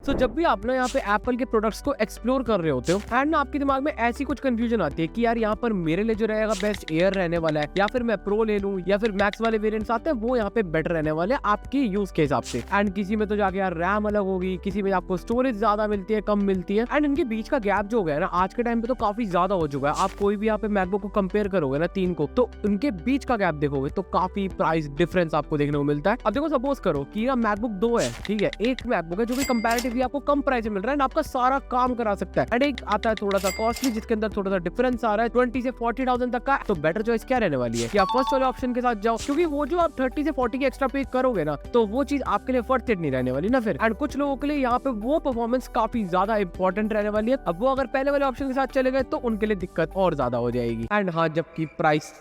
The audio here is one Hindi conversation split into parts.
तो जब भी आप ना यहाँ पे एप्पल के प्रोडक्ट्स को एक्सप्लोर कर रहे होते हो एंड ना आपके दिमाग में ऐसी कुछ कंफ्यूजन आती है कि यार यहाँ पर मेरे लिए जो रहेगा बेस्ट एयर रहने वाला है, या फिर मैं प्रो ले लूं, या फिर मैक्स वाले वेरिएंट्स आते हैं वो यहाँ पे बेटर रहने वाले हैं आपके यूज के हिसाब से। एंड किसी में तो जाके यार रैम अलग होगी, किसी में आपको स्टोरेज ज्यादा मिलती है, कम मिलती है। एंड इनके बीच का गैप जो हो गया ना आज के टाइम पे तो काफी ज्यादा हो चुका है। आप कोई भी यहाँ पे मैकबुक को कंपेयर करोगे ना तीन को, तो उनके बीच का गैप देखोगे तो काफी प्राइस डिफरेंस आपको देखने को मिलता है। अब देखो सपोज करो कि ना मैकबुक दो है, ठीक है, एक मैकबुक है जो कि कंपैरेटिवली आपको कम प्राइस में मिल रहा है, आपका सारा काम करा सकता है। एंड एक आता है थोड़ा सा कॉस्टली जिसके अंदर थोड़ा सा डिफरेंस आ रहा है 20 से 40,000 तक का। तो बेटर चॉइस क्या रहने वाली है कि आप फर्स्ट वाले ऑप्शन के साथ जाओ, क्योंकि वो जो आप 30 से 40 के एक्स्ट्रा पे करोगे ना तो वो चीज आपके लिए वर्थ इट नहीं रहने वाली ना फिर। एंड कुछ लोगों के लिए यहाँ पे वो परफॉर्मेंस काफी ज्यादा इंपॉर्टेंट रहने वाली है। अब वो अगर पहले वाले ऑप्शन के साथ चले गए तो उनके लिए दिक्कत और ज्यादा हो जाएगी। एंड हाँ, जबकि प्राइस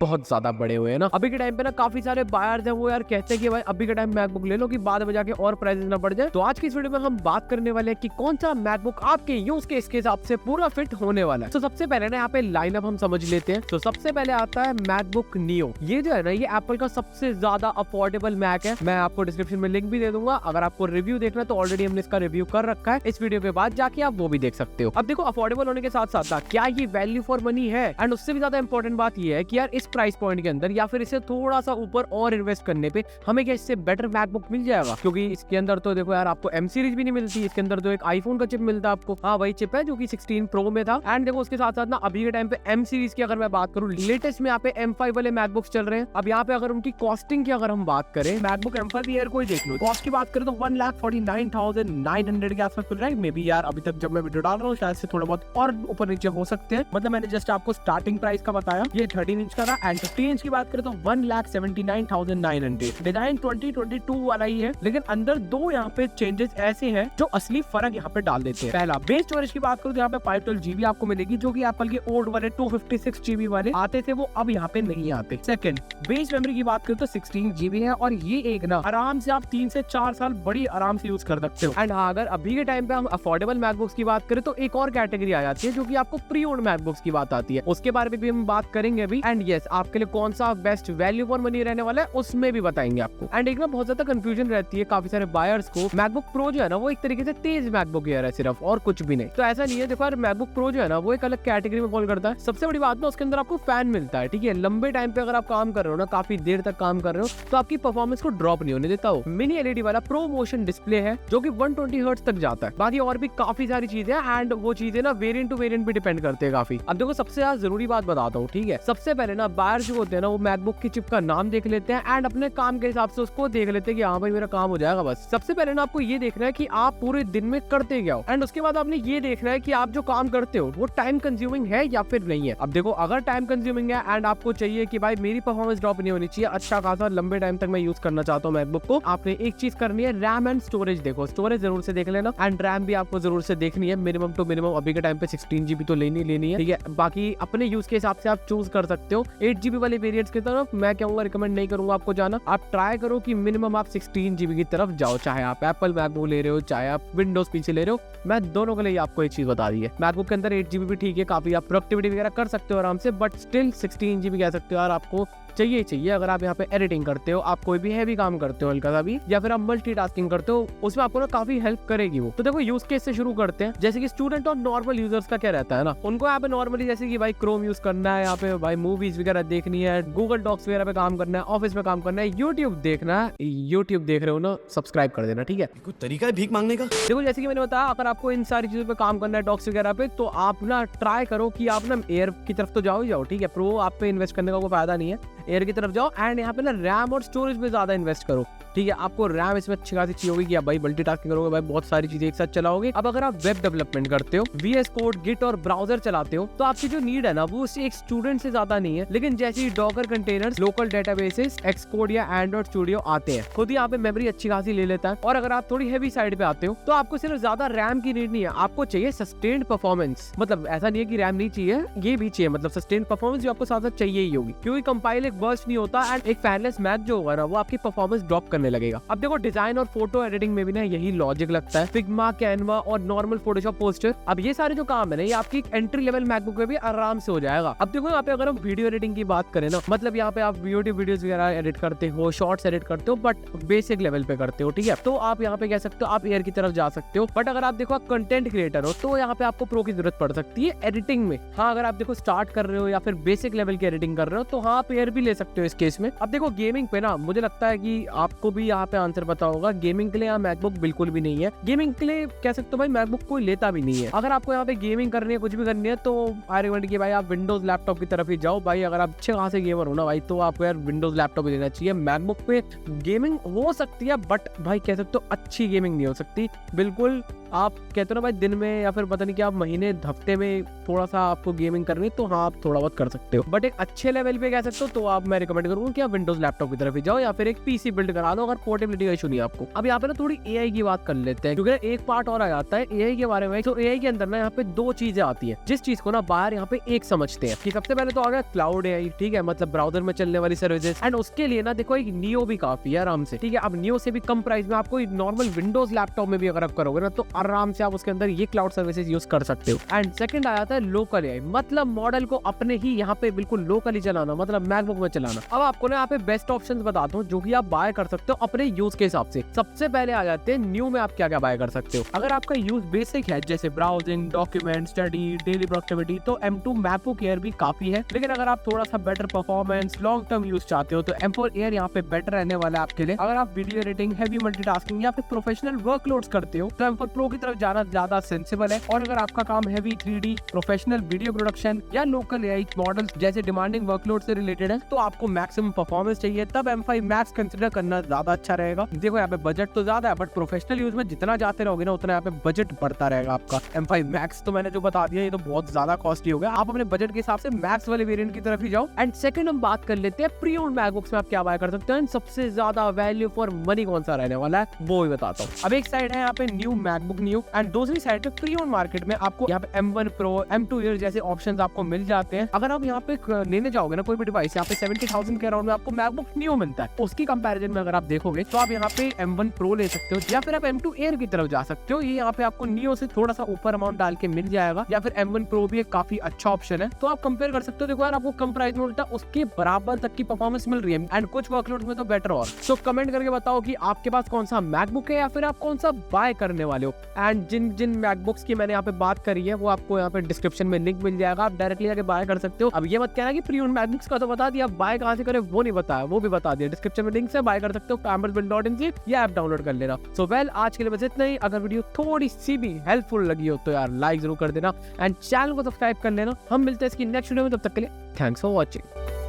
बहुत ज्यादा बड़े हुए हैं ना अभी के टाइम पे ना, काफी सारे बायर्स हैं वो यार कहते हैं कि भाई अभी के टाइम मैकबुक ले लो कि बाद में जाके और प्राइसेस ना बढ़ जाए। तो आज की इस वीडियो में हम बात करने वाले हैं कि कौन सा मैकबुक आपके यूज केस के हिसाब से पूरा फिट होने वाला है। तो सबसे पहले ना यहाँ पे लाइनअप हम समझ लेते हैं। तो सबसे पहले आता है मैकबुक नियो। ये जो है ना ये एप्पल का सबसे ज्यादा अफोर्डेबल मैक है। मैं आपको डिस्क्रिप्शन में लिंक भी दे दूंगा, अगर आपको रिव्यू देखना है तो ऑलरेडी हमने इसका रिव्यू कर रखा है, इस वीडियो के बाद जाके आप वो भी देख सकते हो। अब देखो अफोर्डेबल होने के साथ साथ क्या ये वैल्यू फॉर मनी है? एंड उससे भी ज्यादा इंपॉर्टेंट बात ये है कि यार इस प्राइस पॉइंट के अंदर या फिर इसे थोड़ा सा ऊपर और इन्वेस्ट करने पे हमें क्या इससे बेटर मैकबुक मिल जाएगा? क्योंकि इसके अंदर तो देखो यार आपको एम सीरीज भी नहीं मिलती, इसके अंदर तो एक आईफोन का चिप मिलता है आपको। हाँ वही चिप है जो कि 16 प्रो में था। एंड देखो उसके साथ साथ ना अभी के टाइम पे एम सीरीज की अगर मैं बात करूं, लेटेस्ट में यहाँ पे M5 वाले मैकबुक्स चल रहे हैं। अब यहाँ पे अगर उनकी कॉस्टिंग की अगर हम बात करें, मैकबुक M5 एयर को ही देख लो, कॉस्ट की बात करें तो 1,49,900 के आसपास मिल रहा है। मे बी यार अभी तक जब मैं वीडियो डाल रहा हूँ शायद से थोड़ा बहुत और ऊपर नीचे हो सकते हैं, मतलब मैंने जस्ट आपको स्टार्टिंग प्राइस का बताया। ये 13 इंच का था। एंड 15 इंच की बात करें तो 1,79,900। डिजाइन 2022 वाला ही है, लेकिन अंदर दो यहाँ पे चेंजेस ऐसे हैं जो असली फर्क यहाँ पे डाल देते हैं। पहला, बेस स्टोरेज की बात करूँ तो यहाँ पे 512 GB आपको मिलेगी, जो कि एप्पल के ओल्ड वाले 256 GB वाले आते थे वो अब यहाँ पे नहीं आते। सेकंड, बेस मेमोरी की बात करूँ तो 16 GB है, और ये एक ना आराम से आप 3 से 4 साल बड़ी आराम से यूज कर सकते हो। एंड अगर अभी के टाइम पे हम अफोर्डेबल मैकबुक्स की बात करें तो एक और कैटेगरी आ जाती है जो कि आपको प्री ओन्ड मैकबुक्स की बात आती है, उसके बारे में भी हम बात करेंगे अभी। एंड यस, आपके लिए कौन सा बेस्ट वैल्यू फॉर मनी रहने वाला है उसमें भी बताएंगे आपको। एंड एक ना बहुत ज्यादा कंफ्यूजन रहती है काफी सारे बायर्स को, मैकबुक प्रो जो है ना वो एक तरीके से तेज मैकबुक एयर है सिर्फ, और कुछ भी नहीं। तो ऐसा नहीं है। देखो यार मैकबुक प्रो जो है ना वो एक अलग कैटेगरी में फॉल करता है। सबसे बड़ी बात ना उसके अंदर आपको फैन मिलता है, ठीक है। लंबे टाइम पे अगर आप काम कर रहे हो ना, काफी देर तक काम कर रहे हो, तो आपकी परफॉर्मेंस को ड्रॉप नहीं होने देता हो। मिनी एलईडी वाला प्रो मोशन डिस्प्ले है जो कि 120 हर्ट्ज तक जाता है। बाकी और भी काफी सारी चीजें हैं, एंड वो चीजें ना वेरिएंट टू वेरिएंट भी डिपेंड करते हैं काफी। अब देखो सबसे ज्यादा जरूरी बात बताता हूँ, ठीक है। सबसे पहले ना बायर जो होते हैं ना वो मैकबुक की चिप का नाम देख लेते हैं एंड अपने काम के हिसाब से उसको देख लेते हैं कि हाँ भाई मेरा काम हो जाएगा बस। सबसे पहले ना आपको ये देखना है कि आप पूरे दिन में करते क्या हो, एंड उसके बाद आपने ये देखना है कि आप जो काम करते हो वो टाइम कंज्यूमिंग है या फिर नहीं है। अब देखो अगर टाइम कंज्यूमिंग है एंड आपको चाहिए कि भाई मेरी परफॉर्मेंस ड्रॉप नहीं होनी चाहिए, अच्छा खासा लंबे टाइम तक मैं यूज करना चाहता हूँ मैकबुक को, आपने एक चीज करनी है, रैम एंड स्टोरेज देखो। स्टोरेज जरूर से देख लेना एंड रैम भी आपको जरूर से देखनी है। मिनिमम टू मिनिमम अभी के टाइम पे 16 GB तो लेनी है, ठीक है। बाकी अपने यूज के हिसाब से आप चूज कर सकते हो। 8 GB वाले वेरिएंट्स की तरफ मैं कहूंगा रिकमेंड नहीं करूंगा आपको जाना। आप ट्राई करो कि मिनिमम आप 16 GB की तरफ जाओ, चाहे आप एप्पल मैकबुक ले रहे हो चाहे आप विंडोज पीछे ले रहे हो। मैं दोनों के लिए आपको एक चीज बता दी है, मैकबुक के अंदर 8 GB भी ठीक है, काफी आप प्रोडक्टिविटी वगैरह कर सकते हो आराम से, बट स्टिल 16 GB कह सकते हो यार आपको चाहिए। अगर आप यहाँ पे एडिटिंग करते हो, आप कोई भी हैवी काम करते हो हल्का सा भी, या फिर आप मल्टीटास्किंग करते हो, उसमें आपको ना काफी हेल्प करेगी वो। तो देखो यूज केस से शुरू करते हैं। जैसे कि स्टूडेंट और नॉर्मल यूजर्स का क्या रहता है ना, उनको यहाँ पे नॉर्मली जैसे कि भाई क्रोम यूज करना है, यहाँ पे भाई मूवीज वगैरह देखनी है, गूगल डॉक्स वगैरह पे काम करना है, ऑफिस में काम करना है, यूट्यूब देखना है। यूट्यूब देख रहे हो ना, सब्सक्राइब कर देना, ठीक है। कोई तरीका है भीख मांगने का? देखो जैसे कि मैंने बताया, अगर आपको इन सारी चीजों पे काम करना है डॉक्स वगैरह पे, तो आप ना ट्राई करो कि आप ना एयर की तरफ तो जाओ, ठीक है। प्रो आप पे इन्वेस्ट करने का कोई फायदा नहीं है, एयर की तरफ जाओ। एंड यहाँ पे ना रैम और स्टोरेज पे ज्यादा इन्वेस्ट करो, ठीक है। आपको रैम इसमें अच्छी खासी चाहिए होगी कि आप भाई मल्टीटास्किंग करोगे, भाई बहुत सारी चीजें एक साथ चलाओगे। अब अगर आप वेब डेवलपमेंट करते हो, VS कोड, गिट और ब्राउजर चलाते हो, तो आपकी जो नीड है ना वो एक स्टूडेंट से ज्यादा नहीं है। लेकिन जैसे Docker containers, local databases, Xcode या एंड्रॉइड स्टूडियो आते हैं, खुद ही यहाँ पे मेमोरी अच्छी खासी ले लेता है। और अगर आप थोड़ी हैवी साइड पे आते हो तो आपको सिर्फ ज्यादा रैम की नीड नहीं है, आपको चाहिए सस्टेन्ड परफॉर्मेंस। मतलब ऐसा नहीं है कि रैम नहीं चाहिए, ये भी चाहिए, मतलब सस्टेन्ड परफॉर्मेंस जो आपको साथ साथ चाहिए ही होगी, क्योंकि कंपाइल एक बर्स्ट नहीं होता एंड एक फैनलेस मैक जो होगा ना वो आपकी परफॉर्मेंस ड्रॉप करने करने लगेगा। अब देखो डिजाइन और फोटो एडिटिंग में भी ना यही लॉजिक लगता है। फिग्मा, कैनवा और नॉर्मल फोटोशॉप, पोस्टर, अब ये सारे जो काम है ना ये आपकी एंट्री लेवल मैकबुक में भी आराम से हो जाएगा। अब देखो यहाँ पे अगर हम वीडियो एडिटिंग की बात करें ना, मतलब यहाँ पे आप यूट्यूब वीडियोस वगैरह एडिट करते हो, शॉर्ट्स एडिट करते हो, बट बेसिक लेवल पे करते हो, ठीक है, तो आप यहाँ पे कह सकते हो आप एयर की तरफ जा सकते हो। बट अगर आप देखो आप कंटेंट क्रिएटर हो तो यहाँ पे आपको प्रो की जरूरत पड़ सकती है एडिटिंग में। हाँ, अगर आप देखो स्टार्ट कर रहे हो या फिर बेसिक लेवल की एडिटिंग कर रहे हो तो हाँ आप एयर भी ले सकते हो इस केस में। अब देखो गेमिंग पे ना मुझे लगता है कि आपको भी यहाँ पे आंसर पता होगा, गेमिंग के लिए यहाँ मैकबुक बिल्कुल भी नहीं है। गेमिंग के लिए कह सकते हो भाई मैकबुक कोई लेता भी नहीं है। अगर आपको यहाँ पे गेमिंग करनी है, कुछ भी करनी है, तो आई रिकमेंड कि भाई आप विंडोज लैपटॉप की तरफ ही जाओ भाई। अगर आप अच्छे खासे गेमर हो ना भाई तो आपको यार विंडोज लैपटॉप ही लेना चाहिए। मैकबुक पे गेमिंग हो सकती है बट भाई कह सकते हो अच्छी गेमिंग नहीं हो सकती। बिल्कुल आप कहते हो ना भाई दिन में या फिर पता नहीं क्या आप महीने हफ्ते में थोड़ा सा आपको गेमिंग करनी तो हाँ आप थोड़ा बहुत कर सकते हो, बट एक अच्छे लेवल पे कह सकते हो तो आप मैं रिकमेंड करूंगा कि आप विंडोज लैपटॉप की तरफ ही जाओ या फिर एक पीसी बिल्ड करा लो अगर पोर्टेबिलिटी का इशू नहीं है आपको। अब यहाँ पे ना थोड़ी एआई की बात कर लेते हैं क्योंकि एक पार्ट और आ जाता है एआई के बारे में। तो एआई के अंदर ना यहाँ पे दो चीजें आती है जिस चीज को ना बाहर यहाँ पे एक समझते हैं कि सबसे पहले तो आ गया क्लाउड एआई, ठीक है, मतलब ब्राउजर में चलने वाली सर्विसेज, एंड उसके लिए ना देखो एक नियो भी काफी है आराम से, ठीक है। अब नियो से भी कम प्राइस में आपको नॉर्मल विंडोज लैपटॉप में भी अगर आप करोगे ना तो आराम से आप उसके अंदर ये क्लाउड सर्विसेज यूज कर सकते हो। एंड सेकंड आ जाता है लोकल एआई, मतलब मॉडल को अपने ही यहाँ पे बिल्कुल लोकली चलाना, मतलब मैकबुक में चलाना। अब आपको ना यहाँ पे बेस्ट ऑप्शंस बताता हूँ जो कि आप बाय कर सकते हो अपने यूज के हिसाब से। सबसे पहले आ जाते हैं न्यू में आप क्या क्या बाय कर सकते हो। अगर आपका यूज बेसिक है जैसे browsing, document, study, daily productivity, तो M2 मैकबुक एयर भी काफी है। लेकिन अगर आप थोड़ा सा better performance, long term use चाहते हो तो M4 एयर यहाँ पे बेटर रहने वाला है आपके लिए। अगर आप वीडियो एडिटिंग, हैवी मल्टीटास्किंग या फिर प्रोफेशनल वर्कलोड्स करते हो तो M4 प्रो की तरफ जाना ज्यादा सेंसिबल है। और अगर आपका काम heavy 3D professional video production या लोकल एआई मॉडल्स जैसे डिमांडिंग वर्कलोड से रिलेटेड है तो आपको मैक्सिमम परफॉर्मेंस चाहिए, तब M5 मैक्स कंसीडर करना ज्यादा अच्छा रहेगा। देखो यहाँ पे बजट तो ज्यादा है बट प्रोफेशनल यूज में जितना जाते रहोगे ना उतना यहाँ पे बजट बढ़ता रहेगा आपका। M5 मैक्स तो मैंने जो बता दिया ये तो बहुत ज्यादा कॉस्टली हो गया, आप अपने बजट के हिसाब से मैक्स वाले वेरिएंट की तरफ ही जाओ। एंड सेकंड हम बात कर लेते हैं प्री ओन्ड मैकबुक्स में आप क्या बाय कर सकते हैं। सबसे ज्यादा वैल्यू फॉर मनी कौन सा रहने वाला है वो भी बताता हूँ। अब एक साइड है यहाँ पे न्यू मैकबुक न्यू एंड दूसरी साइड पे प्री ओन्ड मार्केट में आपको यहाँ पे M1 Pro, M2 Air जैसे ऑप्शंस आपको मिल जाते हैं। अगर आप यहाँ पे लेने जाओगे ना कोई भी डिवाइस, यहाँ पे 70,000 के अराउंड में आपको मैकबुक न्यू मिलता है। उसकी कंपैरिजन में अगर आप देखोगे तो आप यहाँ पे M1 Pro ले सकते हो या फिर आप M2 Air की तरफ जा सकते हो। ये यहाँ पे आपको नियो से थोड़ा सा ऊपर अमाउंट डाल के मिल जाएगा, या फिर M1 Pro भी एक काफी अच्छा ऑप्शन है, तो आप कंपेयर कर सकते हो। देखो यार आपको कम प्राइस में उल्टा उसके बराबर तक की परफॉर्मेंस मिल रही है एंड कुछ वर्कलोड में तो बेटर और। सो कमेंट करके बताओ कि आपके पास कौन सा मैकबुक है या फिर आप कौन सा बाय करने वाले हो। एंड जिन जिन मैकबुक्स की मैंने यहाँ पे बात करी है वो आपको यहाँ पे डिस्क्रिप्शन में लिंक मिल जाएगा, आप डायरेक्टली जाके बाय कर सकते हो। अब ये मत कहना कि प्री ओन्ड मैकबुक्स का तो बता दिया, बाय कहां से करें वो नहीं बताया, वो भी बता दिया। डिस्क्रिप्शन में लिंक से बाय कर सकते हो campbellbuild.in से, या ऐप डाउनलोड कर लेना। सो वेल आज के लिए बस इतना ही। अगर वीडियो थोड़ी सी भी हेल्पफुल लगी हो तो यार लाइक जरूर कर देना एंड चैनल को सब्सक्राइब कर लेना। हम मिलते हैं इसकी नेक्स्ट वीडियो में, तब तक के लिए थैंक्स फॉर वॉचिंग।